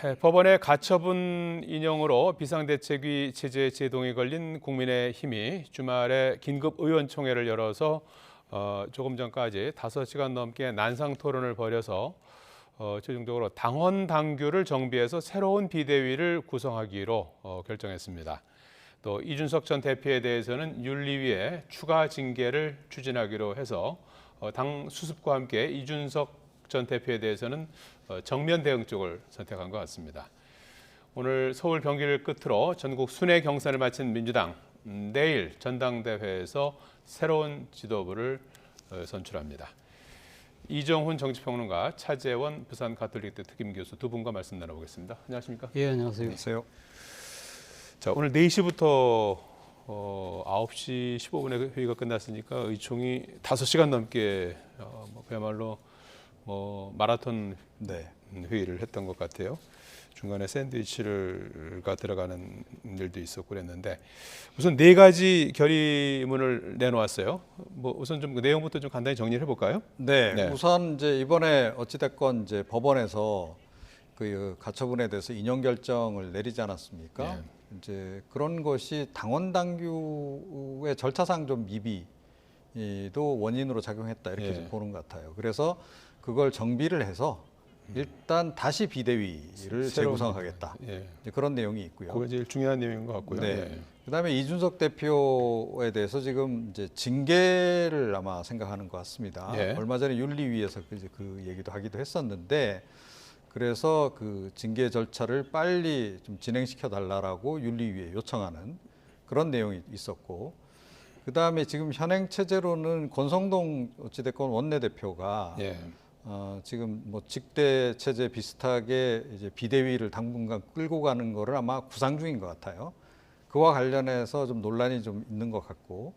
법원의 가처분 인용으로 비상대책위 체제 제동이 걸린 국민의힘이 주말에 긴급 의원총회를 열어서 조금 전까지 5시간 넘게 난상 토론을 벌여서 최종적으로 당원 당규를 정비해서 새로운 비대위를 구성하기로 결정했습니다. 또 이준석 전 대표에 대해서는 윤리위에 추가 징계를 추진하기로 해서 당 수습과 함께 이준석 전 대표에 대해서는 정면 대응 쪽을 선택한 것 같습니다. 오늘 서울 경기를 끝으로 전국 순회 경선을 마친 민주당, 내일 전당대회에서 새로운 지도부를 선출합니다. 이정훈 정치평론가, 차재원 부산 가톨릭대 특임 교수 두 분과 말씀 나눠보겠습니다. 안녕하십니까? 예, 안녕하세요. 안녕하세요. 자, 오늘 4시부터 9시 15분에 회의가 끝났으니까 의총이 5시간 넘게 그야말로 마라톤 회의를 했던 것 같아요. 중간에 샌드위치가 들어가는 일도 있었고 그랬는데 우선 4가지 결의문을 내놓았어요. 우선 좀 그 내용부터 좀 간단히 정리를 해볼까요? 네, 우선 이제 이번에 어찌됐건 이제 법원에서 그 가처분에 대해서 인용 결정을 내리지 않았습니까? 이제 그런 것이 당원 당규의 절차상 좀 미비도 원인으로 작용했다 이렇게 좀 보는 것 같아요. 그래서 그걸 정비를 해서 일단 다시 비대위를 재구성하겠다. 그런 내용이 있고요. 그게 제일 중요한 내용인 것 같고요. 네. 그다음에 이준석 대표에 대해서 지금 이제 징계를 아마 생각하는 것 같습니다. 얼마 전에 윤리위에서 그 얘기도 하기도 했었는데, 그래서 그 징계 절차를 빨리 좀 진행시켜 달라라고 윤리위에 요청하는 그런 내용이 있었고, 그다음에 지금 현행 체제로는 권성동 어찌됐건 원내대표가 지금 뭐 직대 체제 비슷하게 이제 비대위를 당분간 끌고 가는 거를 아마 구상 중인 것 같아요. 그와 관련해서 좀 논란이 좀 있는 것 같고,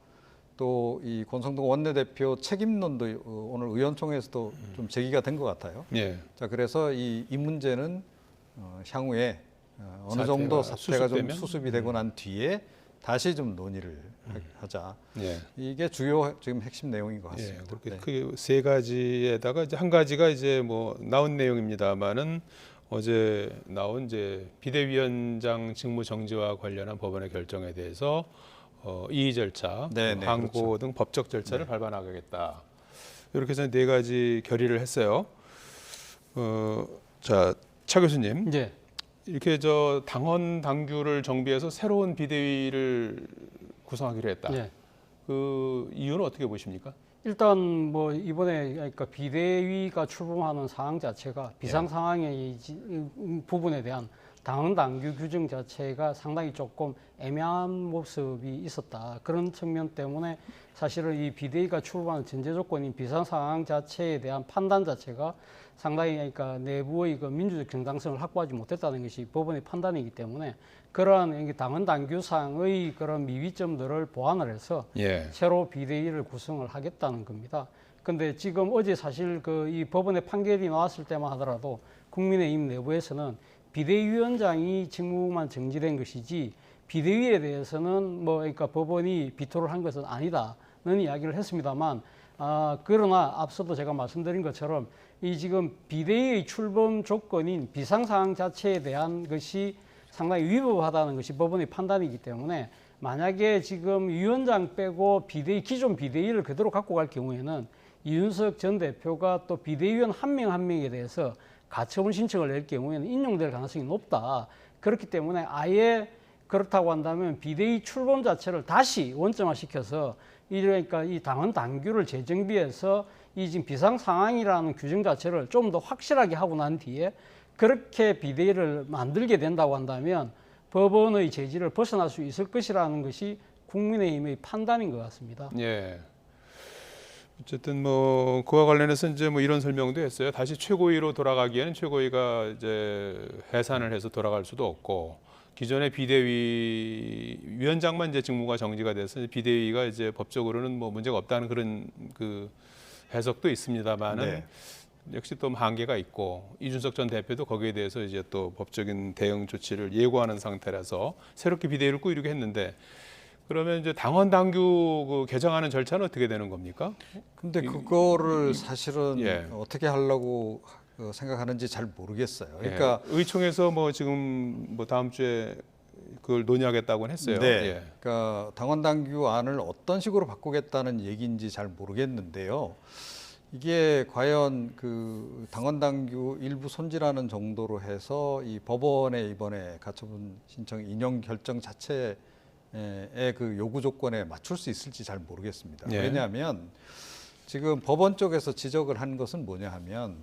또 이 권성동 원내대표 책임론도 오늘 의원총회에서도 좀 제기가 된 것 같아요. 자, 그래서 이 문제는 향후에 어느 정도 사태가 좀 수습이 되고 난 뒤에 다시 좀 논의를 하자. 이게 주요 지금 핵심 내용인 것 같습니다. 그렇게 크게 3가지에다가 이제 한 가지가 이제 나온 내용입니다만은 어제 나온 이제 비대위원장 직무 정지와 관련한 법원의 결정에 대해서 이의 절차, 항고 등 법적 절차를 밟아나가겠다. 이렇게 해서 4가지 결의를 했어요. 자, 차 교수님. 이렇게 당원 당규를 정비해서 새로운 비대위를 구성하기로 했다. 그 이유는 어떻게 보십니까? 일단 뭐 이번에 그러니까 비대위가 출범하는 상황 자체가 비상 상황의 부분에 대한 당원 당규 규정 자체가 상당히 조금 애매한 모습이 있었다. 그런 측면 때문에 사실은 이 비대위가 출범하는 전제 조건인 비상 상황 자체에 대한 판단 자체가 상당히 그러니까 내부의 그 민주적 정당성을 확보하지 못했다는 것이 법원의 판단이기 때문에 그러한 당원 당규상의 그런 미비점들을 보완을 해서 새로 비대위를 구성을 하겠다는 겁니다. 근데 지금 어제 사실 이 법원의 판결이 나왔을 때만 하더라도 국민의힘 내부에서는 비대위원장이 직무만 정지된 것이지 비대위에 대해서는 그러니까 법원이 비토를 한 것은 아니다는 이야기를 했습니다만, 그러나 앞서도 제가 말씀드린 것처럼 이 지금 비대위의 출범 조건인 비상상황 자체에 대한 것이 상당히 위법하다는 것이 법원의 판단이기 때문에 만약에 지금 위원장 빼고 기존 비대위를 그대로 갖고 갈 경우에는 이준석 전 대표가 또 비대위원 한 명 한 명에 대해서 가처분 신청을 낼 경우에는 인용될 가능성이 높다. 그렇기 때문에 아예 그렇다고 한다면 비대위 출범 자체를 다시 원점화시켜서 그러니까 이 당원 당규를 재정비해서 이 지금 비상 상황이라는 규정 자체를 좀 더 확실하게 하고 난 뒤에 그렇게 비대위를 만들게 된다고 한다면 법원의 제지를 벗어날 수 있을 것이라는 것이 국민의힘의 판단인 것 같습니다. 어쨌든 그와 관련해서 이제 이런 설명도 했어요. 다시 최고위로 돌아가기에는 최고위가 이제 해산을 해서 돌아갈 수도 없고, 기존의 비대위 위원장만 이제 직무가 정지가 돼서 비대위가 이제 법적으로는 문제가 없다는 그런 그 해석도 있습니다만은 역시 또 한계가 있고, 이준석 전 대표도 거기에 대해서 이제 또 법적인 대응 조치를 예고하는 상태라서 새롭게 비대위를 꾸리게 했는데, 그러면 이제 당원 당규 개정하는 절차는 어떻게 되는 겁니까? 근데 그거를 사실은 어떻게 하려고 생각하는지 잘 모르겠어요. 그러니까 의총에서 뭐 지금 뭐 다음 주에 그걸 논의하겠다고는 했어요. 네. 예. 그러니까 당원 당규 안을 어떤 식으로 바꾸겠다는 얘기인지 잘 모르겠는데요. 이게 과연 그 당원 당규 일부 손질하는 정도로 해서 이 법원에 이번에 가처분 신청 인용 결정 자체의 그 요구 조건에 맞출 수 있을지 잘 모르겠습니다. 예. 왜냐하면 지금 법원 쪽에서 지적을 한 것은 뭐냐 하면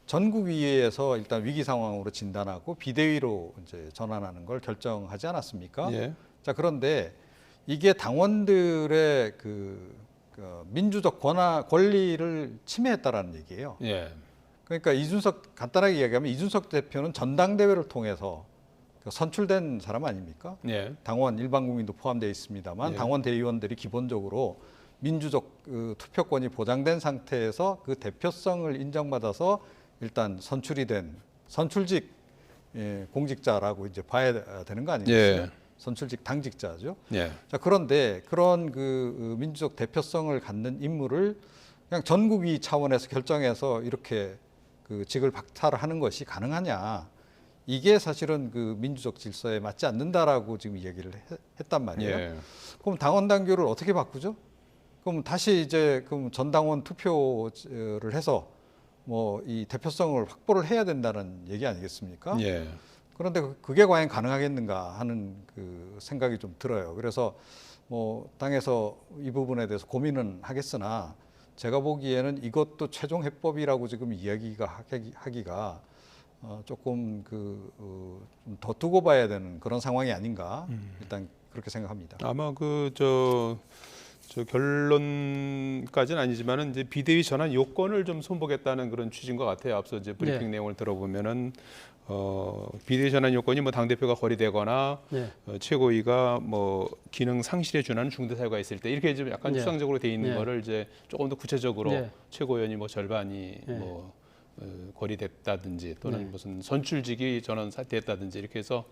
전국위에서 일단 위기 상황으로 진단하고 비대위로 이제 전환하는 걸 결정하지 않았습니까? 예. 자, 그런데 이게 당원들의 그 민주적 권리를 침해했다라는 얘기예요. 예. 그러니까 간단하게 이야기하면 이준석 대표는 전당대회를 통해서 선출된 사람 아닙니까? 예. 당원 일반 국민도 포함되어 있습니다만 예. 당원 대의원들이 기본적으로 민주적 투표권이 보장된 상태에서 그 대표성을 인정받아서 일단 선출이 된 선출직 공직자라고 이제 봐야 되는 거 아니겠어요? 예. 선출직 당직자죠. 예. 자, 그런데 그런 그 민주적 대표성을 갖는 인물을 그냥 전국위 차원에서 결정해서 이렇게 그 직을 박탈하는 것이 가능하냐? 이게 사실은 그 민주적 질서에 맞지 않는다라고 지금 얘기를 했단 말이에요. 예. 그럼 당원 당규를 어떻게 바꾸죠? 그럼 다시 이제 그럼 전당원 투표를 해서 뭐 이 대표성을 확보를 해야 된다는 얘기 아니겠습니까? 예. 그런데 그게 과연 가능하겠는가 하는 그 생각이 좀 들어요. 그래서 뭐 당에서 이 부분에 대해서 고민은 하겠으나 제가 보기에는 이것도 최종 해법이라고 지금 하기가 조금 좀 더 두고 봐야 되는 그런 상황이 아닌가 일단 그렇게 생각합니다. 아마 저 결론까지는 아니지만은 이제 비대위 전환 요건을 좀 손보겠다는 그런 취지인 것 같아요. 앞서 이제 브리핑 네. 내용을 들어보면은 비대위 전환 요건이 뭐 당 대표가 거리되거나 네. 최고위가 뭐 기능 상실에 준하는 중대 사유가 있을 때 이렇게 좀 약간 네. 추상적으로 돼 있는 네. 거를 이제 조금 더 구체적으로 네. 최고위원이 뭐 절반이 네. 뭐 거리됐다든지 또는 네. 무슨 선출직이 전원 사퇴했다든지 이렇게 해서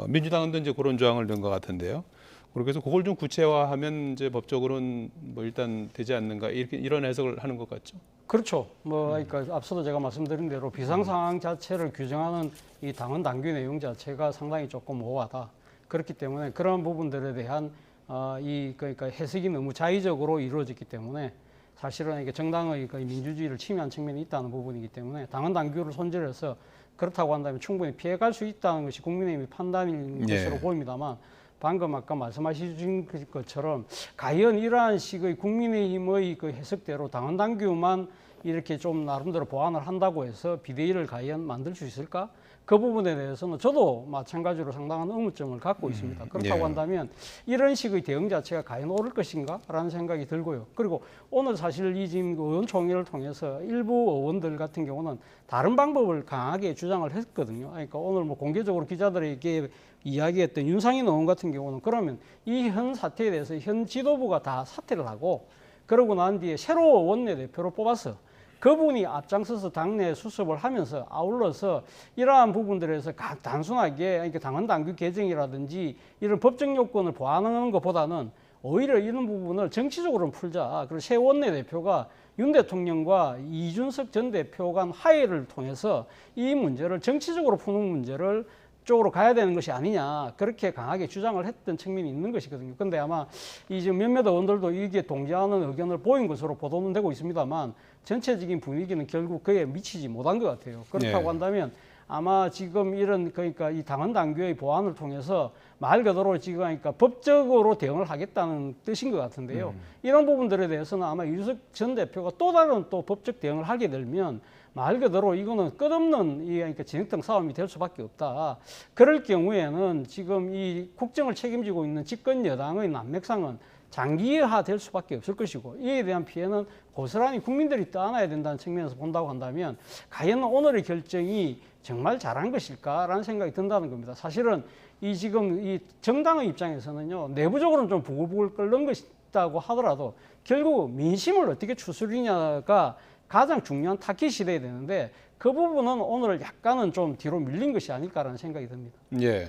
민주당도 이제 그런 조항을 넣은 것 같은데요. 그렇게 해서 그걸 좀 구체화하면 이제 법적으로는 뭐 일단 되지 않는가 이런 해석을 하는 것 같죠. 그렇죠. 뭐 그러니까 앞서도 제가 말씀드린 대로 비상 상황 자체를 규정하는 이 당원 당규 내용 자체가 상당히 조금 모호하다. 그렇기 때문에 그런 부분들에 대한 그러니까 해석이 너무 자의적으로 이루어졌기 때문에 사실은 이게 정당의 그 민주주의를 침해한 측면이 있다는 부분이기 때문에 당원 당규를 손질해서 그렇다고 한다면 충분히 피해갈 수 있다는 것이 국민의힘의 판단인 예. 것으로 보입니다만 방금 아까 말씀하신 것처럼 과연 이러한 식의 국민의힘의 그 해석대로 당원 당규만 이렇게 좀 나름대로 보완을 한다고 해서 비대위를 과연 만들 수 있을까? 그 부분에 대해서는 저도 마찬가지로 상당한 의문점을 갖고 있습니다. 그렇다고 예. 한다면 이런 식의 대응 자체가 과연 옳을 것인가? 라는 생각이 들고요. 그리고 오늘 사실 이 지금 의원총회를 통해서 일부 의원들 같은 경우는 다른 방법을 강하게 주장을 했거든요. 그러니까 오늘 뭐 공개적으로 기자들에게 이야기했던 윤상인 의원 같은 경우는 그러면 이 현 사태에 대해서 현 지도부가 다 사퇴를 하고 그러고 난 뒤에 새로 원내대표로 뽑아서 그분이 앞장서서 당내 수습을 하면서 아울러서 이러한 부분들에서 단순하게 그러니까 당원 당규 개정이라든지 이런 법적 요건을 보완하는 것보다는 오히려 이런 부분을 정치적으로 풀자. 그리고 새 원내대표가 윤 대통령과 이준석 전 대표 간 화해를 통해서 이 문제를 정치적으로 푸는 문제를 쪽으로 가야 되는 것이 아니냐 그렇게 강하게 주장을 했던 측면이 있는 것이거든요. 그런데 아마 이 지금 몇몇 의원들도 이게 동조하는 의견을 보인 것으로 보도는 되고 있습니다만 전체적인 분위기는 결국 그에 미치지 못한 것 같아요. 그렇다고 네. 한다면 아마 지금 이런 그러니까 이 당원 당규의 보완을 통해서 말 그대로 지금 그러니까 법적으로 대응을 하겠다는 뜻인 것 같은데요. 이런 부분들에 대해서는 아마 이준석 전 대표가 또 다른 또 법적 대응을 하게 되면 말 그대로 이거는 끝없는 그러니까 진흙탕 싸움이 될 수밖에 없다. 그럴 경우에는 지금 이 국정을 책임지고 있는 집권 여당의 난맥상은 장기화될 수밖에 없을 것이고 이에 대한 피해는 고스란히 국민들이 떠안아야 된다는 측면에서 본다고 한다면 과연 오늘의 결정이 정말 잘한 것일까라는 생각이 든다는 겁니다. 사실은 이 지금 이 정당의 입장에서는요 내부적으로는 좀 부글부글 끓는 것이다고 하더라도 결국 민심을 어떻게 추스리냐가 가장 중요한 타깃이 돼야 되는데 그 부분은 오늘 약간은 좀 뒤로 밀린 것이 아닐까라는 생각이 듭니다. 예.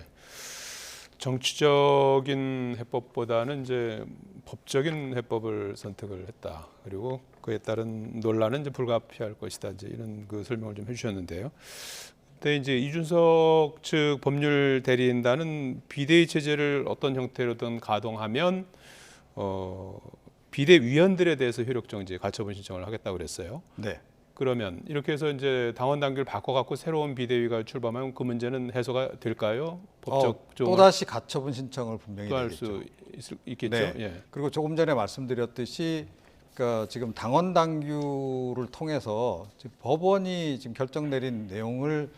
정치적인 해법보다는 이제 법적인 해법을 선택을 했다. 그리고 그에 따른 논란은 이제 불가피할 것이다. 이제 이런 그 설명을 좀 해주셨는데요. 근데 이제 이준석 측 법률 대리인단은 비대위 체제를 어떤 형태로든 가동하면 비대위원들에 대해서 효력 정지 가처분 신청을 하겠다고 그랬어요. 네. 그러면 이렇게 해서 이제 당원 당규를 바꿔갖고 새로운 비대위가 출범하면 그 문제는 해소가 될까요? 법적으로 또다시 가처분 신청을 분명히 할 되겠죠. 수 있겠죠. 네. 예. 그리고 조금 전에 말씀드렸듯이 그러니까 지금 당원 당규를 통해서 지금 법원이 지금 결정 내린 내용을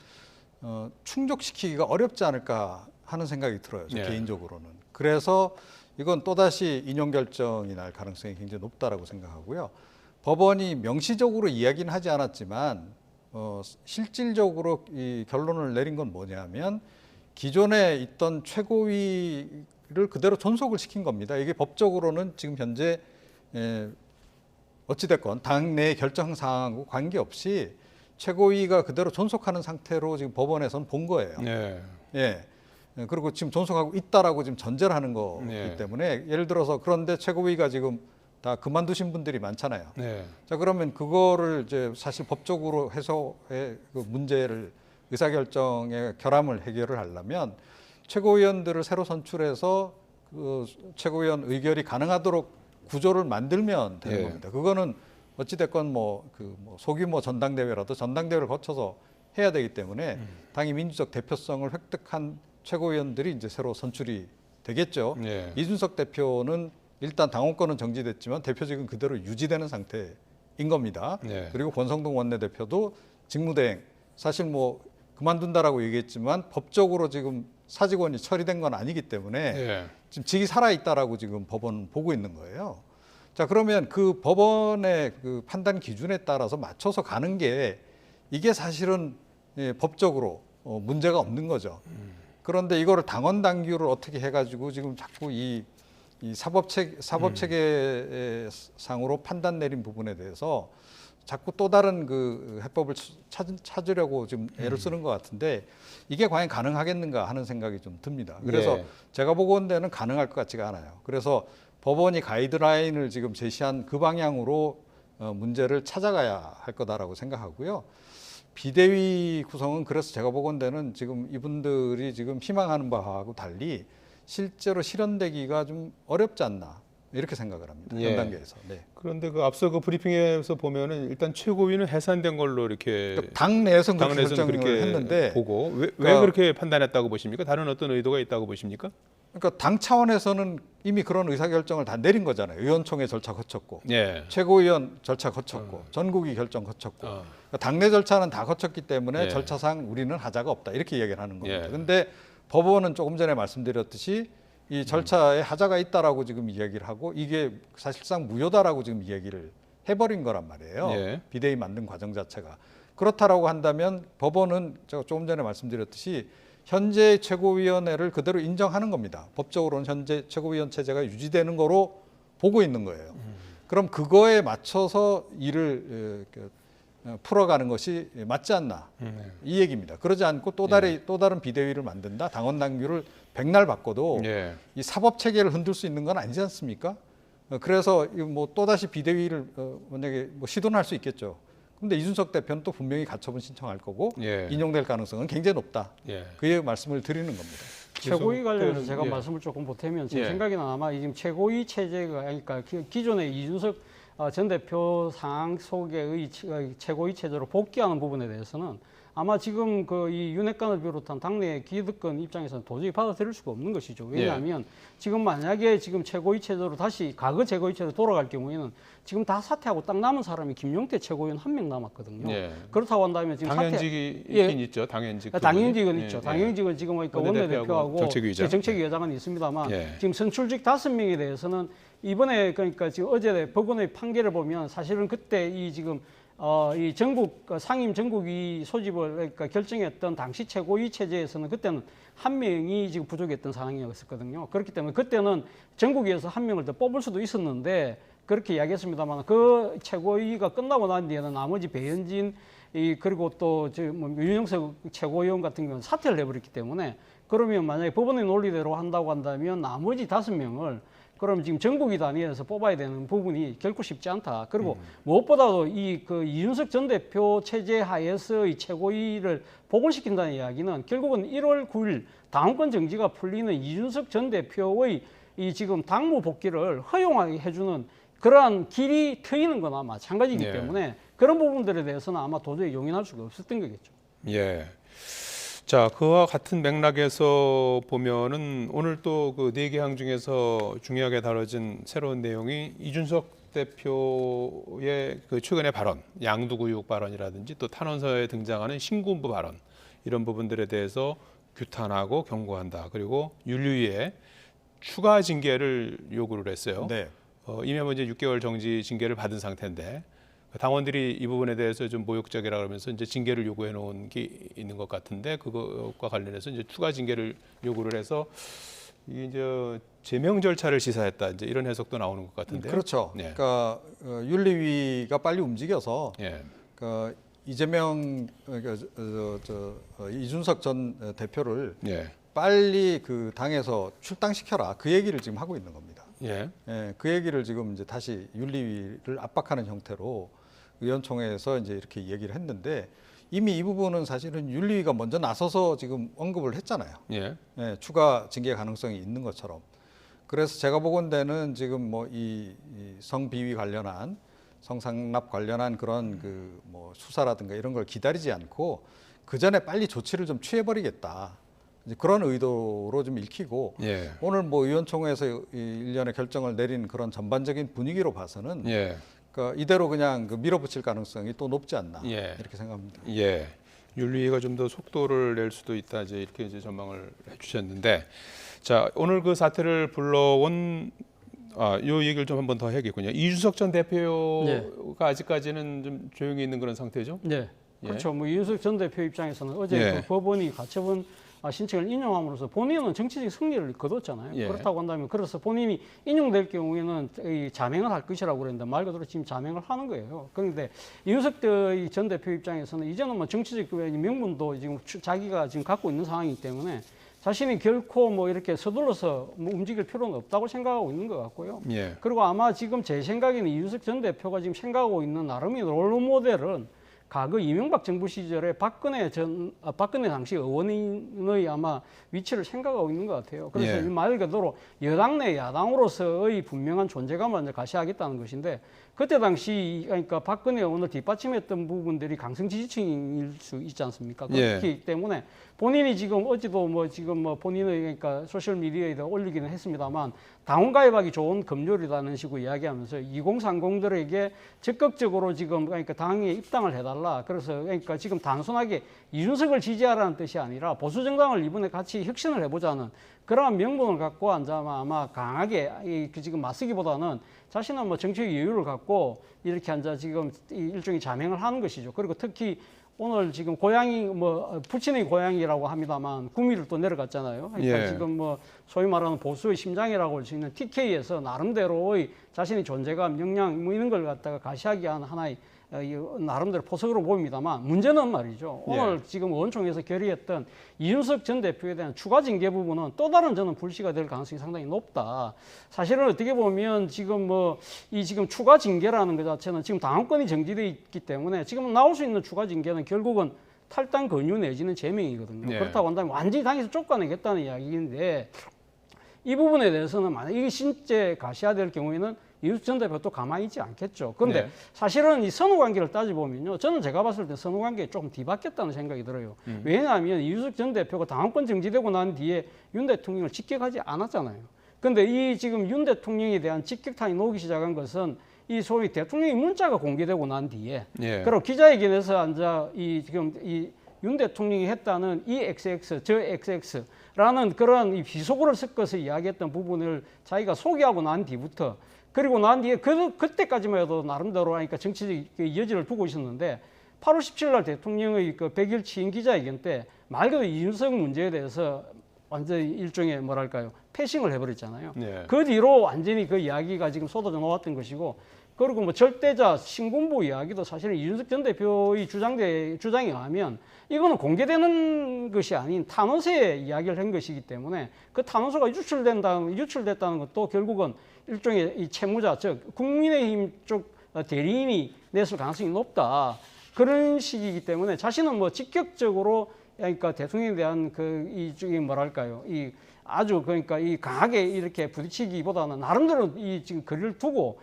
충족시키기가 어렵지 않을까 하는 생각이 들어요. 저 예. 개인적으로는. 그래서 이건 또다시 인용 결정이 날 가능성이 굉장히 높다라고 생각하고요. 법원이 명시적으로 이야기는 하지 않았지만 실질적으로 이 결론을 내린 건 뭐냐면 기존에 있던 최고위를 그대로 존속을 시킨 겁니다. 이게 법적으로는 지금 현재 어찌됐건 당내 결정 사항하고 관계없이 최고위가 그대로 존속하는 상태로 지금 법원에서는 본 거예요. 네. 예. 그리고 지금 존속하고 있다라고 지금 전제를 하는 거기 네. 때문에 예를 들어서 그런데 최고위가 지금 다 그만두신 분들이 많잖아요. 네. 자, 그러면 그거를 이제 사실 법적으로 해소의 그 문제를 의사결정의 결함을 해결을 하려면 최고위원들을 새로 선출해서 그 최고위원 의결이 가능하도록 구조를 만들면 되는 예. 겁니다. 그거는 어찌됐건 소규모 전당대회라도 전당대회를 거쳐서 해야 되기 때문에 당의 민주적 대표성을 획득한 최고위원들이 이제 새로 선출이 되겠죠. 예. 이준석 대표는 일단 당원권은 정지됐지만 대표직은 그대로 유지되는 상태인 겁니다. 네. 그리고 권성동 원내대표도 직무대행 사실 그만둔다라고 얘기했지만 법적으로 지금 사직원이 처리된 건 아니기 때문에 예. 지금 직이 살아있다라고 지금 법원은 보고 있는 거예요. 자, 그러면 그 법원의 그 판단 기준에 따라서 맞춰서 가는 게 이게 사실은 법적으로 문제가 없는 거죠. 그런데 이거를 당원 당규를 어떻게 해가지고 지금 자꾸 이 사법체계 상으로 판단 내린 부분에 대해서 자꾸 또 다른 그 해법을 찾으려고 지금 애를 쓰는 것 같은데 이게 과연 가능하겠는가 하는 생각이 좀 듭니다. 그래서 예. 제가 보건대는 가능할 것 같지가 않아요. 그래서 법원이 가이드라인을 지금 제시한 그 방향으로 문제를 찾아가야 할 거다라고 생각하고요. 비대위 구성은 그래서 제가 보건대는 지금 이분들이 지금 희망하는 바하고 달리 실제로 실현되기가 좀 어렵지 않나 이렇게 생각을 합니다. 예. 현 단계에서. 네. 그런데 그 앞서 그 브리핑에서 보면은 일단 최고위는 해산된 걸로 이렇게 그러니까 당내에서는 그렇게 당내에서는 결정을 그렇게 했는데 보고 왜 그러니까 그렇게 판단했다고 보십니까? 다른 어떤 의도가 있다고 보십니까? 그러니까 당 차원에서는 이미 그런 의사결정을 다 내린 거잖아요. 의원총회 절차 거쳤고 예. 최고위원 절차 거쳤고 전국위 결정 거쳤고 그러니까 당내 절차는 다 거쳤기 때문에 예. 절차상 우리는 하자가 없다 이렇게 이야기를 하는 겁니다. 예. 그런데 법원은 조금 전에 말씀드렸듯이 이 절차에 하자가 있다라고 지금 이야기를 하고 이게 사실상 무효다라고 지금 이야기를 해버린 거란 말이에요. 예. 비대위 만든 과정 자체가. 그렇다라고 한다면 법원은 제가 조금 전에 말씀드렸듯이 현재 최고위원회를 그대로 인정하는 겁니다. 법적으로는 현재 최고위원 체제가 유지되는 거로 보고 있는 거예요. 그럼 그거에 맞춰서 일을 풀어가는 것이 맞지 않나 이 얘기입니다. 그러지 않고 또 다른 비대위를 만든다. 당원 당규를 백날 바꿔도 예. 이 사법 체계를 흔들 수 있는 건 아니지 않습니까? 그래서 또다시 비대위를 만약에 시도는 할 수 있겠죠. 근데 이준석 대표는 또 분명히 가처분 신청할 거고 예. 인용될 가능성은 굉장히 높다. 예. 그 말씀을 드리는 겁니다. 최고위 관련해서 제가 예. 말씀을 조금 보태면 제 예. 생각에는 아마 지금 최고위 체제가 그러니까 기존의 이준석 전 대표 상황 속의 최고위 체제로 복귀하는 부분에 대해서는 아마 지금 이 윤핵관을 비롯한 당내 기득권 입장에서는 도저히 받아들일 수가 없는 것이죠. 왜냐하면 지금 만약에 지금 최고위 체제로 다시 과거 최고위 체제로 돌아갈 경우에는 지금 다 사퇴하고 딱 남은 사람이 김용태 최고위원 1명 남았거든요. 예. 그렇다고 한다면 지금 당연직이 예. 있긴 있죠. 당연직. 당연직은 예. 있죠. 예. 당연직은 지금 그러니까 원내대표하고 원내대표하고 정책위의장. 정책위의장은 있습니다만 예. 지금 선출직 5명에 대해서는 이번에 그러니까 지금 어제 법원의 판결을 보면 사실은 그때 이 지금 이 전국 상임 전국위 소집을 그러니까 결정했던 당시 최고위 체제에서는 그때는 1명이 지금 부족했던 상황이었거든요. 그렇기 때문에 그때는 전국위에서 1명을 더 뽑을 수도 있었는데 그렇게 이야기했습니다만 그 최고위가 끝나고 난 뒤에는 나머지 배현진 그리고 또 뭐 윤영석 최고위원 같은 경우는 사퇴를 해버렸기 때문에 그러면 만약에 법원의 논리대로 한다고 한다면 나머지 5명을 그럼 지금 전국위 단위에서 뽑아야 되는 부분이 결코 쉽지 않다. 그리고 무엇보다도 이준석 전 대표 체제 하에서의 최고위를 복원시킨다는 이야기는 결국은 1월 9일 당원권 정지가 풀리는 이준석 전 대표의 이 지금 당무 복귀를 허용하게 해주는 그러한 길이 트이는 거나 마찬가지이기 예. 때문에 그런 부분들에 대해서는 아마 도저히 용인할 수가 없었던 거겠죠. 예. 자, 그와 같은 맥락에서 보면은 오늘 또 그 4개항 중에서 중요하게 다뤄진 새로운 내용이 이준석 대표의 그 최근의 발언, 양두구육 발언이라든지 또 탄원서에 등장하는 신군부 발언 이런 부분들에 대해서 규탄하고 경고한다. 그리고 윤리위에 추가 징계를 요구를 했어요. 네. 이미 이제 6개월 정지 징계를 받은 상태인데 당원들이 이 부분에 대해서 좀 모욕적이라 그러면서 이제 징계를 요구해 놓은 게 있는 것 같은데 그것과 관련해서 이제 추가 징계를 요구를 해서 이게 이제 제명 절차를 시사했다 이제 이런 해석도 나오는 것 같은데요. 그렇죠. 네. 그러니까 윤리위가 빨리 움직여서 예. 이재명 이준석 전 대표를 예. 빨리 그 당에서 출당시켜라 그 얘기를 지금 하고 있는 겁니다. 예. 예, 그 얘기를 지금 이제 다시 윤리위를 압박하는 형태로 의원총회에서 이제 이렇게 얘기를 했는데 이미 이 부분은 사실은 윤리위가 먼저 나서서 지금 언급을 했잖아요. 예. 예, 추가 징계 가능성이 있는 것처럼. 그래서 제가 보건대는 지금 뭐 이 성비위 관련한 성상납 관련한 그런 그 뭐 수사라든가 이런 걸 기다리지 않고 그 전에 빨리 조치를 좀 취해버리겠다. 이제 그런 의도로 좀 읽히고 예. 오늘 뭐 의원총회에서 일련의 결정을 내린 그런 전반적인 분위기로 봐서는 예. 그러니까 이대로 그냥 그 밀어붙일 가능성이 또 높지 않나 예. 이렇게 생각합니다. 예. 윤리위가 좀 더 속도를 낼 수도 있다 이제 이렇게 이제 전망을 해주셨는데 자 오늘 그 사태를 불러온 요 얘기를 좀 한번 더 해야겠군요. 이준석 전 대표가 아직까지는 좀 조용히 있는 그런 상태죠? 네, 예. 그렇죠. 뭐 이준석 전 대표 입장에서는 어제 예. 그 법원이 가처분 신청을 인용함으로써 본인은 정치적 승리를 거뒀잖아요. 예. 그렇다고 한다면 그래서 본인이 인용될 경우에는 이 자명을 할 것이라고 그랬는데 말 그대로 지금 자명을 하는 거예요. 그런데 이준석 전 대표 입장에서는 이제는 뭐 정치적 명분도 지금 자기가 지금 갖고 있는 상황이기 때문에 자신이 결코 뭐 이렇게 서둘러서 뭐 움직일 필요는 없다고 생각하고 있는 것 같고요. 예. 그리고 아마 지금 제 생각에는 이준석 전 대표가 지금 생각하고 있는 나름의 롤모델은 과거 이명박 정부 시절에 박근혜 당시 의원의 아마 위치를 생각하고 있는 것 같아요. 그래서 예. 말 그대로 여당 내 야당으로서의 분명한 존재감을 이제 가시하겠다는 것인데 그때 당시 그러니까 박근혜 의원을 뒷받침했던 부분들이 강성 지지층일 수 있지 않습니까? 예. 그렇기 때문에 본인이 지금 어제도 뭐 지금 뭐 본인의 그러니까 소셜 미디어에다 올리기는 했습니다만 당원 가입하기 좋은 금요일이라는 식으로 이야기하면서 2030들에게 적극적으로 지금 그러니까 당에 입당을 해달라. 그래서 그러니까 지금 단순하게 이준석을 지지하라는 뜻이 아니라 보수 정당을 이번에 같이 혁신을 해보자는 그러한 명분을 갖고 아마 강하게 지금 맞서기보다는 자신은 뭐 정치적 여유를 갖고 이렇게 지금 일종의 자명을 하는 것이죠. 그리고 특히 오늘 지금 고향이 뭐 부친의 고향이라고 합니다만 구미를 또 내려갔잖아요. 그러니까 예. 지금 뭐 소위 말하는 보수의 심장이라고 할 수 있는 TK에서 나름대로의 자신의 존재감, 역량 뭐 이런 걸 갖다가 가시하기 위한 하나의 나름대로 포석으로 보입니다만 문제는 말이죠. 오늘 지금 의원총회에서 결의했던 이준석 전 대표에 대한 추가 징계 부분은 또 다른 저는 불씨가 될 가능성이 상당히 높다. 사실은 어떻게 보면 지금 뭐 이 지금 추가 징계라는 것 자체는 지금 당원권이 정지되어 있기 때문에 지금 나올 수 있는 추가 징계는 결국은 탈당 권유 내지는 제명이거든요. 네. 그렇다고 한다면 완전히 당에서 쫓아내겠다는 이야기인데 이 부분에 대해서는 만약 이게 실제 가시화될 경우에는 이준석 전 대표도 가만히 있지 않겠죠. 그런데 네. 사실은 이 선후 관계를 따져보면요. 저는 제가 봤을 때 선후 관계에 조금 뒤바뀌었다는 생각이 들어요. 왜냐하면 이준석 전 대표가 당원권 정지되고 난 뒤에 윤 대통령을 직격하지 않았잖아요. 그런데 이 지금 윤 대통령에 대한 직격탄이 녹기 시작한 것은 이 소위 대통령의 문자가 공개되고 난 뒤에 예. 그리고 기자회견에서 지금 이 윤 대통령이 했다는 이 XX, 저 XX라는 그런 이 비속어를 섞어서 이야기했던 부분을 자기가 소개하고 난 뒤부터 그리고 난 뒤에 그때까지만 해도 나름대로 하니까 정치적 여지를 두고 있었는데 8월 17일 날 대통령의 그 100일 취임 기자회견 때 말 그대로 이준석 문제에 대해서 완전히 일종의 뭐랄까요 패싱을 해버렸잖아요. 네. 그 뒤로 완전히 그 이야기가 지금 쏟아져 나왔던 것이고 그리고 뭐 절대자 신군부 이야기도 사실은 이준석 전 대표의 주장에 의하면 이거는 공개되는 것이 아닌 탄원서에 이야기를 한 것이기 때문에 그 탄원서가 유출됐다는 것도 결국은 일종의 이 채무자, 즉 국민의힘 쪽 대리인이 냈을 가능성이 높다. 그런 식이기 때문에 자신은 뭐 직격적으로 그러니까 대통령에 대한 이 뭐랄까요, 이 아주 그러니까 이 강하게 이렇게 부딪히기보다는 나름대로 이 지금 거리를 두고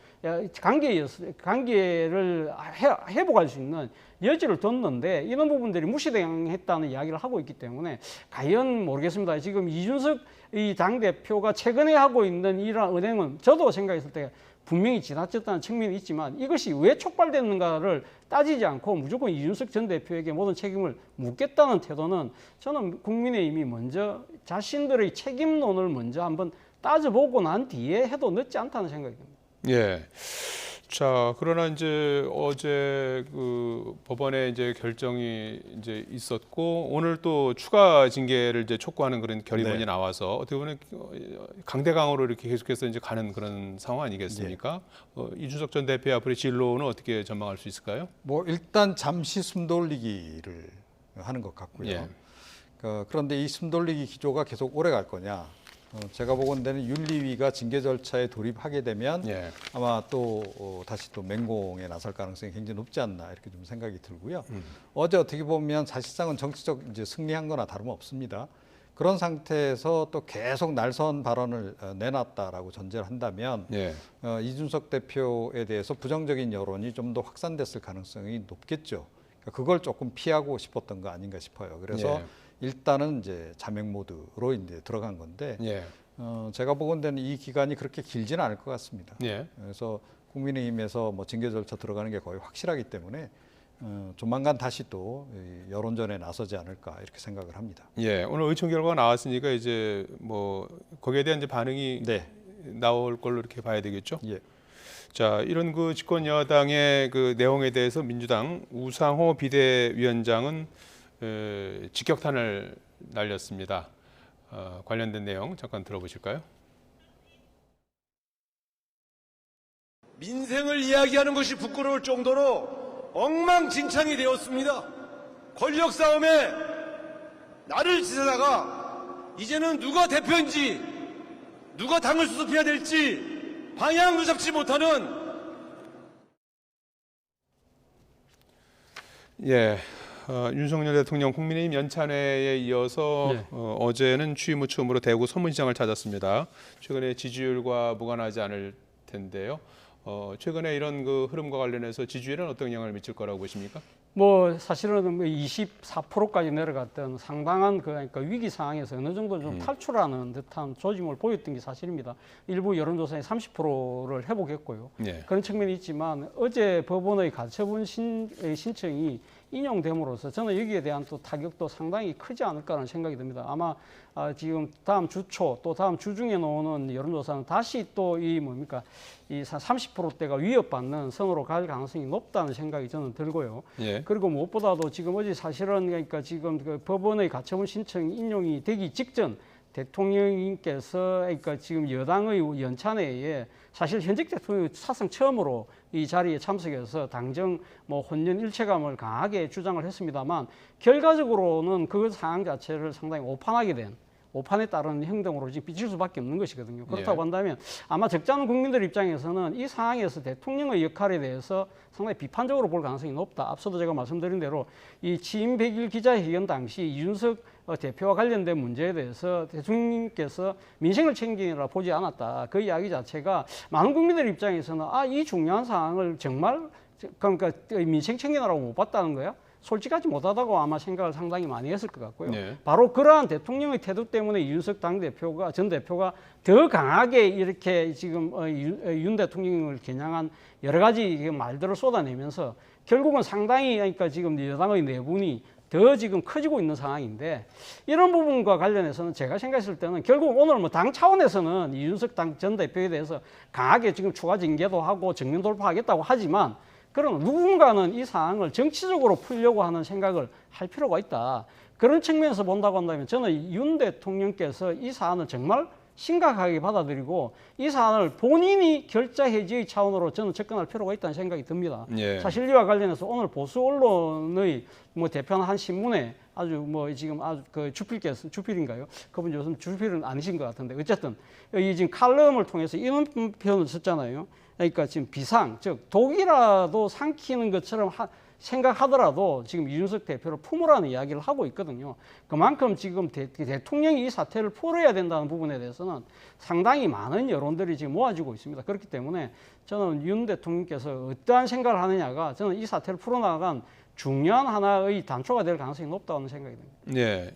관계를 회복할 수 있는 여지를 뒀는데 이런 부분들이 무시당했다는 이야기를 하고 있기 때문에 과연 모르겠습니다. 지금 이준석 이 당대표가 최근에 하고 있는 이러한 은행은 저도 생각했을 때 분명히 지나쳤다는 측면이 있지만 이것이 왜 촉발됐는가를 따지지 않고 무조건 이준석 전 대표에게 모든 책임을 묻겠다는 태도는 저는 국민의힘이 먼저 자신들의 책임론을 먼저 한번 따져보고 난 뒤에 해도 늦지 않다는 생각이 듭니다. 예. 자, 그러나 이제 어제 그 법원에 이제 결정이 이제 있었고 오늘 또 추가 징계를 이제 촉구하는 그런 결의문이 네. 나와서 어떻게 보면 강대강으로 이렇게 계속해서 이제 가는 그런 상황 아니겠습니까? 이준석 전 대표의 앞으로의 진로는 어떻게 전망할 수 있을까요? 뭐 일단 잠시 숨 돌리기를 하는 것 같고요. 예. 그런데 이 숨 돌리기 기조가 계속 오래 갈 거냐? 제가 보건대는 윤리위가 징계 절차에 돌입하게 되면 예. 아마 또 다시 또 맹공에 나설 가능성이 굉장히 높지 않나 이렇게 좀 생각이 들고요. 어제 어떻게 보면 사실상은 정치적 이제 승리한 거나 다름없습니다. 그런 상태에서 또 계속 날선 발언을 내놨다라고 전제를 한다면 예. 이준석 대표에 대해서 부정적인 여론이 좀 더 확산됐을 가능성이 높겠죠. 그러니까 그걸 조금 피하고 싶었던 거 아닌가 싶어요. 그래서 예. 일단은 이제 자명 모드로 이제 들어간 건데 예. 제가 보건대는 이 기간이 그렇게 길지는 않을 것 같습니다. 예. 그래서 국민의힘에서 뭐 징계 절차 들어가는 게 거의 확실하기 때문에 조만간 다시 또 여론전에 나서지 않을까 이렇게 생각을 합니다. 예. 오늘 의총 결과가 나왔으니까 이제 뭐 거기에 대한 이제 반응이 네. 나올 걸로 이렇게 봐야 되겠죠. 예. 자, 이런 그 집권 여당의 그 내용에 대해서 민주당 우상호 비대위원장은 직격탄을 날렸습니다. 관련된 내용 잠깐 들어보실까요? 민생을 이야기하는 것이 부끄러울 정도로 엉망진창이 되었습니다. 권력 싸움에 나를 지사다가 이제는 누가 대표인지 누가 당을 수습해야 될지 방향도 잡지 못하는 예. 윤석열 대통령 국민의힘 연찬회에 이어서 네. 어제는 취임 후 처음으로 대구 서문시장을 찾았습니다. 최근에 지지율과 무관하지 않을 텐데요. 최근에 이런 그 흐름과 관련해서 지지율에는 어떤 영향을 미칠 거라고 보십니까? 뭐 사실은 24%까지 내려갔던 상당한 그러니까 위기 상황에서 어느 정도 좀 탈출하는 듯한 조짐을 보였던 게 사실입니다. 일부 여론조사에 30%를 회복했고요. 예. 그런 측면이 있지만 어제 법원의 가처분 신청이 인용됨으로써 저는 여기에 대한 또 타격도 상당히 크지 않을까라는 생각이 듭니다. 아마 지금 다음 주 초 또 다음 주 중에 나오는 여론조사는 다시 또 이 30%대가 위협받는 선으로 갈 가능성이 높다는 생각이 저는 들고요. 예. 그리고 무엇보다도 지금 어제 사실은 그러니까 지금 그 법원의 가처분 신청이 인용이 되기 직전 대통령님께서 그러니까 지금 여당의 연찬회에 사실 현직 대통령이 사상 처음으로 이 자리에 참석해서 당정 뭐 혼연 일체감을 강하게 주장을 했습니다만 결과적으로는 그 상황 자체를 상당히 오판에 따른 행동으로 지금 비칠 수밖에 없는 것이거든요. 그렇다고 예. 한다면 아마 적지 않은 국민들 입장에서는 이 상황에서 대통령의 역할에 대해서 상당히 비판적으로 볼 가능성이 높다. 앞서도 제가 말씀드린 대로 이 취임 100일 기자회견 당시 이준석 대표와 관련된 문제에 대해서 대통령님께서 민생을 챙기느라 보지 않았다. 그 이야기 자체가 많은 국민들 입장에서는 이 중요한 사항을 정말 그러니까 민생 챙기느라고 못 봤다는 거야? 솔직하지 못하다고 아마 생각을 상당히 많이 했을 것 같고요. 네. 바로 그러한 대통령의 태도 때문에 이준석 전 대표가 더 강하게 이렇게 지금 윤 대통령을 겨냥한 여러 가지 말들을 쏟아내면서 결국은 상당히 그러니까 지금 여당의 내분이 더 지금 커지고 있는 상황인데 이런 부분과 관련해서는 제가 생각했을 때는 결국 오늘 뭐 당 차원에서는 이준석 전 대표에 대해서 강하게 지금 추가 징계도 하고 정면 돌파하겠다고 하지만 그럼 누군가는 이 상황을 정치적으로 풀려고 하는 생각을 할 필요가 있다. 그런 측면에서 본다고 한다면 저는 윤 대통령께서 이 사안을 정말 심각하게 받아들이고 이 사안을 본인이 결자 해지의 차원으로 저는 접근할 필요가 있다는 생각이 듭니다. 예. 사실 이와 관련해서 오늘 보수 언론의 뭐 대표는 한 신문에 아주 뭐 지금 아주 그 주필인가요? 그분 요즘 주필은 아니신 것 같은데 어쨌든 이 지금 칼럼을 통해서 이런 표현을 썼잖아요. 그러니까 지금 비상, 즉 독이라도 삼키는 것처럼 생각하더라도 지금 이준석 대표를 품으라는 이야기를 하고 있거든요. 그만큼 지금 대통령이 이 사태를 풀어야 된다는 부분에 대해서는 상당히 많은 여론들이 지금 모아지고 있습니다. 그렇기 때문에 저는 윤 대통령께서 어떠한 생각을 하느냐가 저는 이 사태를 풀어나간 중요한 하나의 단초가 될 가능성이 높다는 생각이 듭니다. 네.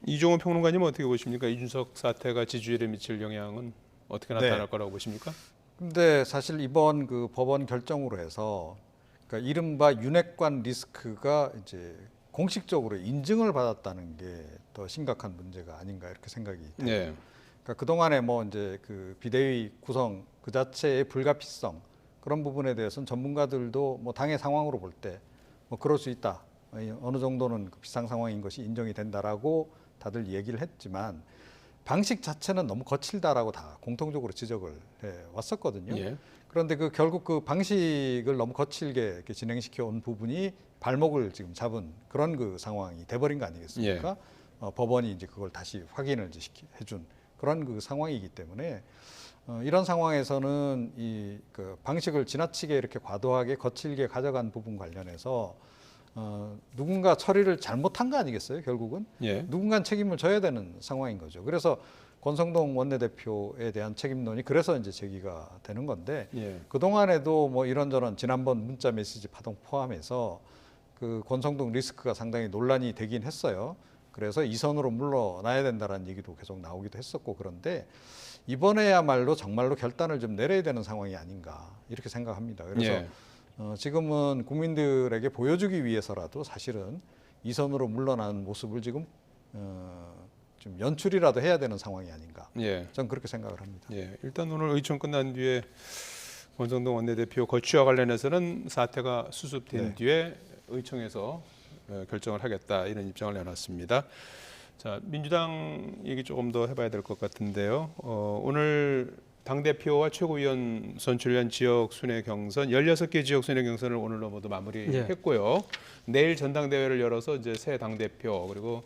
이종호 평론가님은 어떻게 보십니까? 이준석 사태가 지지율에 미칠 영향은 어떻게 나타날 거라고 보십니까? 근데 사실 이번 그 법원 결정으로 해서 그러니까 이른바 윤핵관 리스크가 이제 공식적으로 인증을 받았다는 게 더 심각한 문제가 아닌가 이렇게 생각이 돼요. 네. 그러니까 그 동안에 뭐 이제 그 비대위 구성 그 자체의 불가피성 그런 부분에 대해서는 전문가들도 뭐 당의 상황으로 볼 때 뭐 그럴 수 있다. 어느 정도는 그 비상 상황인 것이 인정이 된다라고 다들 얘기를 했지만 방식 자체는 너무 거칠다라고 다 공통적으로 지적을 해 왔었거든요. 예. 그런데 그 결국 그 방식을 너무 거칠게 이렇게 진행시켜 온 부분이 발목을 지금 잡은 그런 그 상황이 돼버린 거 아니겠습니까? 법원이 이제 그걸 다시 확인을 이제 해준 그런 그 상황이기 때문에 이런 상황에서는 이 그 방식을 지나치게 이렇게 과도하게 거칠게 가져간 부분 관련해서 누군가 처리를 잘못한 거 아니겠어요? 결국은 예. 누군가 책임을 져야 되는 상황인 거죠. 그래서 권성동 원내대표에 대한 책임론이 그래서 이제 제기가 되는 건데 예. 그 동안에도 뭐 이런저런 지난번 문자 메시지 파동 포함해서 그 권성동 리스크가 상당히 논란이 되긴 했어요. 그래서 이선으로 물러나야 된다라는 얘기도 계속 나오기도 했었고 그런데 이번에야말로 정말로 결단을 좀 내려야 되는 상황이 아닌가 이렇게 생각합니다. 그래서 예. 지금은 국민들에게 보여주기 위해서라도 사실은 이선으로 물러나는 모습을 지금 좀 연출이라도 해야 되는 상황이 아닌가. 예. 저는 그렇게 생각을 합니다. 예. 일단 오늘 의총 끝난 뒤에 권성동 원내대표 거취와 관련해서는 사태가 수습된 네. 뒤에 의총에서 결정을 하겠다 이런 입장을 내놨습니다. 자, 민주당 얘기 조금 더 해봐야 될 것 같은데요. 오늘 당대표와 최고위원 선출위원 지역 순회 경선 16개 지역 순회 경선을 오늘로 모두 마무리했고요. 내일 전당대회를 열어서 이제 새 당대표 그리고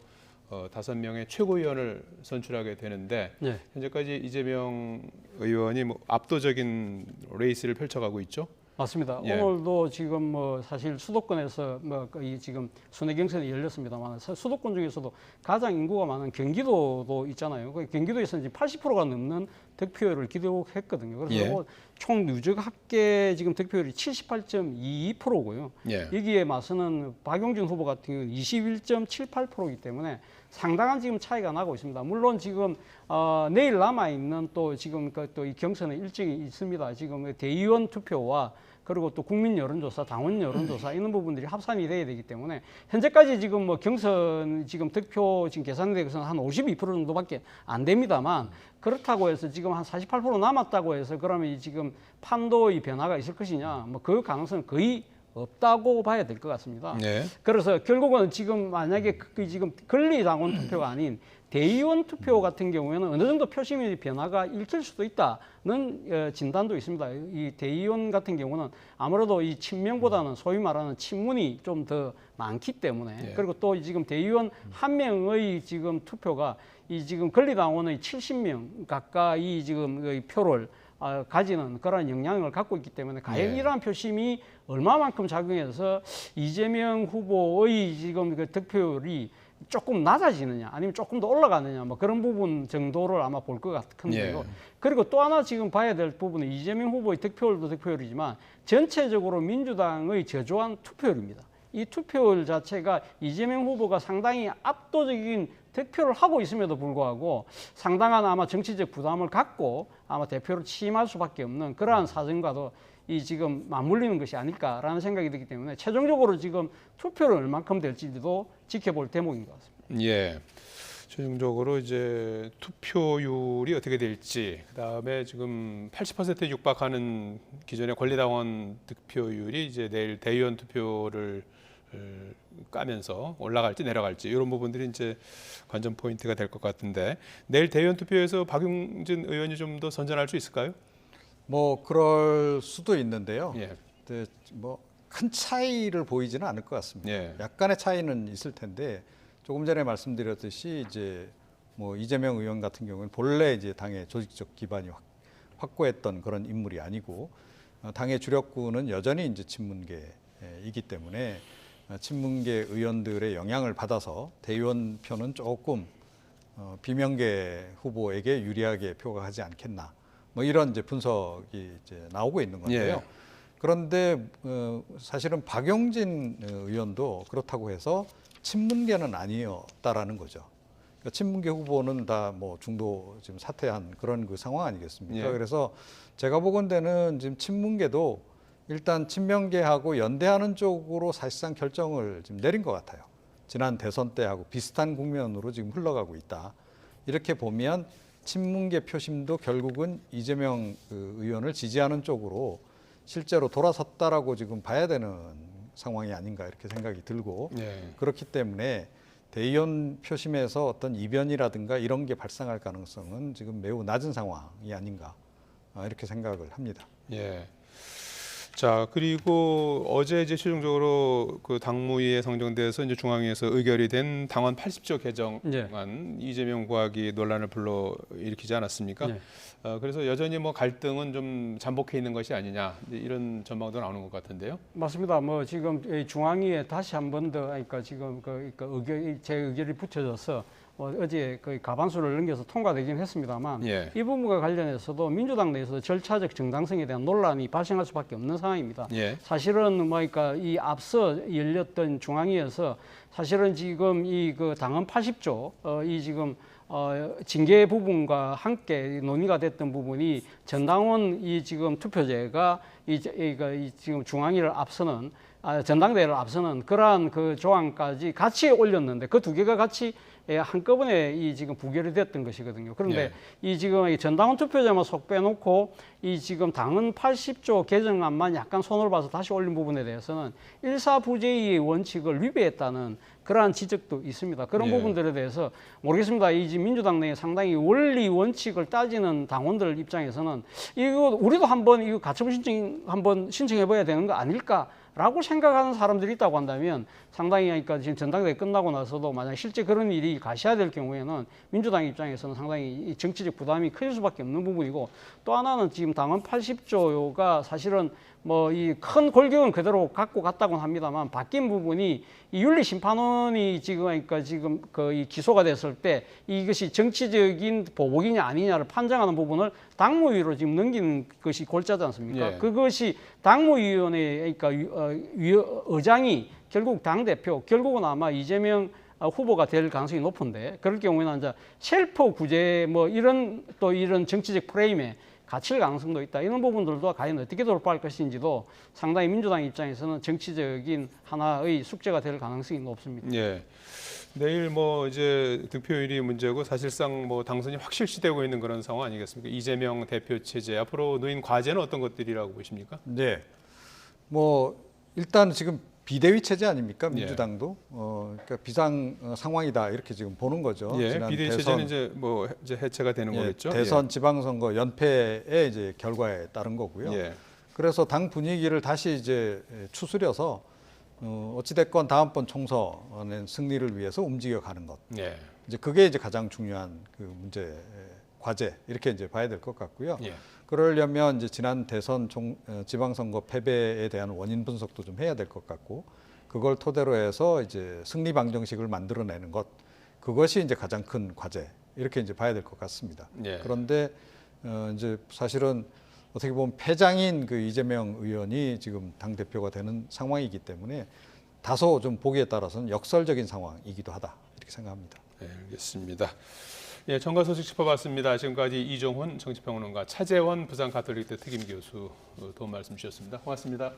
5명의 최고위원을 선출하게 되는데 현재까지 이재명 의원이 뭐 압도적인 레이스를 펼쳐가고 있죠. 맞습니다. 예. 오늘도 지금 뭐 사실 수도권에서 뭐 이 지금 순회 경선이 열렸습니다만 수도권 중에서도 가장 인구가 많은 경기도도 있잖아요. 그 경기도에서 이제 80%가 넘는 득표율을 기록했거든요. 그래서 예. 총 누적 합계 지금 득표율이 78.22%고요. 예. 여기에 맞서는 박용진 후보 같은 경우는 21.78%이기 때문에 상당한 지금 차이가 나고 있습니다. 물론 지금 내일 남아 있는 또 지금 또 이 경선의 일정이 있습니다. 지금 대의원 투표와 그리고 또 국민 여론조사, 당원 여론조사 이런 부분들이 합산이 돼야 되기 때문에 현재까지 지금 뭐 경선 지금 득표 지금 계산되고서는 한 52% 정도밖에 안 됩니다만 그렇다고 해서 지금 한 48% 남았다고 해서 그러면 이 지금 판도의 변화가 있을 것이냐 뭐 그 가능성은 거의 없다고 봐야 될 것 같습니다. 네. 그래서 결국은 지금 만약에 지금 권리당원 투표가 아닌 대의원 투표 같은 경우에는 어느 정도 표심의 변화가 읽힐 수도 있다는 진단도 있습니다. 이 대의원 같은 경우는 아무래도 이 친명보다는 소위 말하는 친문이 좀 더 많기 때문에 그리고 또 지금 대의원 한 명의 지금 투표가 이 지금 권리당원의 70명 가까이 지금 표를 가지는 그런 영향을 갖고 있기 때문에 과연 이러한 표심이 얼마만큼 작용해서 이재명 후보의 지금 그 득표율이 조금 낮아지느냐 아니면 조금 더 올라가느냐 뭐 그런 부분 정도를 아마 볼 것 같은데요. 그리고 또 하나 지금 봐야 될 부분은 이재명 후보의 득표율도 득표율이지만 전체적으로 민주당의 저조한 투표율입니다. 이 투표율 자체가 이재명 후보가 상당히 압도적인 득표를 하고 있음에도 불구하고 상당한 아마 정치적 부담을 갖고 아마 대표를 취임할 수밖에 없는 그러한 사정과도 이 지금 맞물리는 것이 아닐까라는 생각이 들기 때문에 최종적으로 지금 투표를 얼만큼 될지도 지켜볼 대목인 것 같습니다. 예. 최종적으로 이제 투표율이 어떻게 될지, 그다음에 지금 80%에 육박하는 기존의 권리당원 득표율이 이제 내일 대의원 투표를 까면서 올라갈지 내려갈지 이런 부분들이 이제 관전 포인트가 될 것 같은데 내일 대의원 투표에서 박용진 의원이 좀 더 선전할 수 있을까요? 뭐 그럴 수도 있는데요. 예. 근데 뭐 큰 차이를 보이지는 않을 것 같습니다. 예. 약간의 차이는 있을 텐데 조금 전에 말씀드렸듯이 이제 뭐 이재명 의원 같은 경우는 본래 이제 당의 조직적 기반이 확고했던 그런 인물이 아니고 당의 주력구는 여전히 이제 친문계이기 때문에 친문계 의원들의 영향을 받아서 대의원 표는 조금 비명계 후보에게 유리하게 표가 가지 않겠나. 뭐 이런 이제 분석이 이제 나오고 있는 건데요. 예. 그런데 사실은 박용진 의원도 그렇다고 해서 친문계는 아니었다라는 거죠. 그러니까 친문계 후보는 다 뭐 중도 지금 사퇴한 그런 그 상황 아니겠습니까? 예. 그래서 제가 보건대는 지금 친문계도 일단 친명계하고 연대하는 쪽으로 사실상 결정을 지금 내린 것 같아요. 지난 대선 때하고 비슷한 국면으로 지금 흘러가고 있다. 이렇게 보면 친문계 표심도 결국은 이재명 의원을 지지하는 쪽으로 실제로 돌아섰다라고 지금 봐야 되는 상황이 아닌가 이렇게 생각이 들고 예. 그렇기 때문에 대의원 표심에서 어떤 이변이라든가 이런 게 발생할 가능성은 지금 매우 낮은 상황이 아닌가 이렇게 생각을 합니다. 예. 자, 그리고 어제 이제 최종적으로 그 당무위에 상정돼서 이제 중앙위에서 의결이 된 당원 80조 개정안 이재명 부학이 논란을 불러 일으키지 않았습니까? 네. 그래서 여전히 뭐 갈등은 좀 잠복해 있는 것이 아니냐 이런 전망도 나오는 것 같은데요. 맞습니다. 뭐 지금 이 중앙위에 다시 한 번 더 그러니까 지금 제 의결이 붙여져서 어제 거의 가반수를 넘겨서 통과되긴 했습니다만 예. 이 부분과 관련해서도 민주당 내에서 절차적 정당성에 대한 논란이 발생할 수밖에 없는 상황입니다. 예. 사실은 그러니까 이 앞서 열렸던 중앙위에서 사실은 지금 이 그 당헌 80조 이 지금 징계 부분과 함께 논의가 됐던 부분이 전당원 이 지금 투표제가 이 지금 중앙위를 앞서는 전당대회를 앞서는 그러한 그 조항까지 같이 올렸는데 그 두 개가 같이 한꺼번에 이 지금 부결이 됐던 것이거든요. 그런데 이 지금 전당원 투표제만 속 빼놓고 이 지금 당헌 80조 개정안만 약간 손을 봐서 다시 올린 부분에 대해서는 일사부재의 원칙을 위배했다는 그러한 지적도 있습니다. 그런 부분들에 대해서 모르겠습니다. 이 지금 민주당 내에 상당히 원리 원칙을 따지는 당원들 입장에서는 이거 우리도 한번 이거 가처분 신청 한번 신청해봐야 되는 거 아닐까라고 생각하는 사람들이 있다고 한다면 상당히 그러니까 지금 전당대회 끝나고 나서도 만약 실제 그런 일이 가셔야 될 경우에는 민주당 입장에서는 상당히 정치적 부담이 클 수밖에 없는 부분이고 또 하나는 지금 당헌 80조가 사실은 뭐 이 큰 골격은 그대로 갖고 갔다고는 합니다만 바뀐 부분이 이 윤리심판원이 지금 그러니까 지금 이 기소가 됐을 때 이것이 정치적인 보복이냐 아니냐를 판정하는 부분을 당무위로 지금 넘기는 것이 골자지 않습니까? 예. 그것이 당무위원회 그러니까 의장이 결국 당 대표 결국은 아마 이재명 후보가 될 가능성이 높은데 그럴 경우에는 이제 쉘프 구제 뭐 이런 또 이런 정치적 프레임에 갇힐 가능성도 있다. 이런 부분들도 과연 어떻게 돌파할 것인지도 상당히 민주당 입장에서는 정치적인 하나의 숙제가 될 가능성이 높습니다. 예. 내일 뭐 이제 득표율이 문제고 사실상 뭐 당선이 확실시되고 있는 그런 상황 아니겠습니까? 이재명 대표 체제 앞으로 놓인 과제는 어떤 것들이라고 보십니까? 네. 뭐 일단 지금 비대위 체제 아닙니까? 민주당도 그러니까 비상 상황이다 이렇게 지금 보는 거죠. 예. 지난 비대위 체제는 이제 뭐 이제 해체가 되는 거겠죠. 대선 지방선거 연패의 이제 결과에 따른 거고요. 예. 그래서 당 분위기를 다시 이제 추스려서 어찌됐건 다음번 총선의 승리를 위해서 움직여가는 것. 예. 이제 그게 이제 가장 중요한 그 문제 과제 이렇게 이제 봐야 될 것 같고요. 예. 그러려면 이제 지난 대선 지방선거 패배에 대한 원인 분석도 좀 해야 될 것 같고 그걸 토대로 해서 이제 승리 방정식을 만들어내는 것 그것이 이제 가장 큰 과제 이렇게 이제 봐야 될 것 같습니다. 예. 그런데 이제 사실은 어떻게 보면 패장인 그 이재명 의원이 지금 당 대표가 되는 상황이기 때문에 다소 좀 보기에 따라서는 역설적인 상황이기도 하다 이렇게 생각합니다. 네, 알겠습니다. 예, 정가 소식 짚어봤습니다. 지금까지 이종훈 정치평론가 차재원 부산가톨릭대 특임교수 도움 말씀 주셨습니다. 고맙습니다.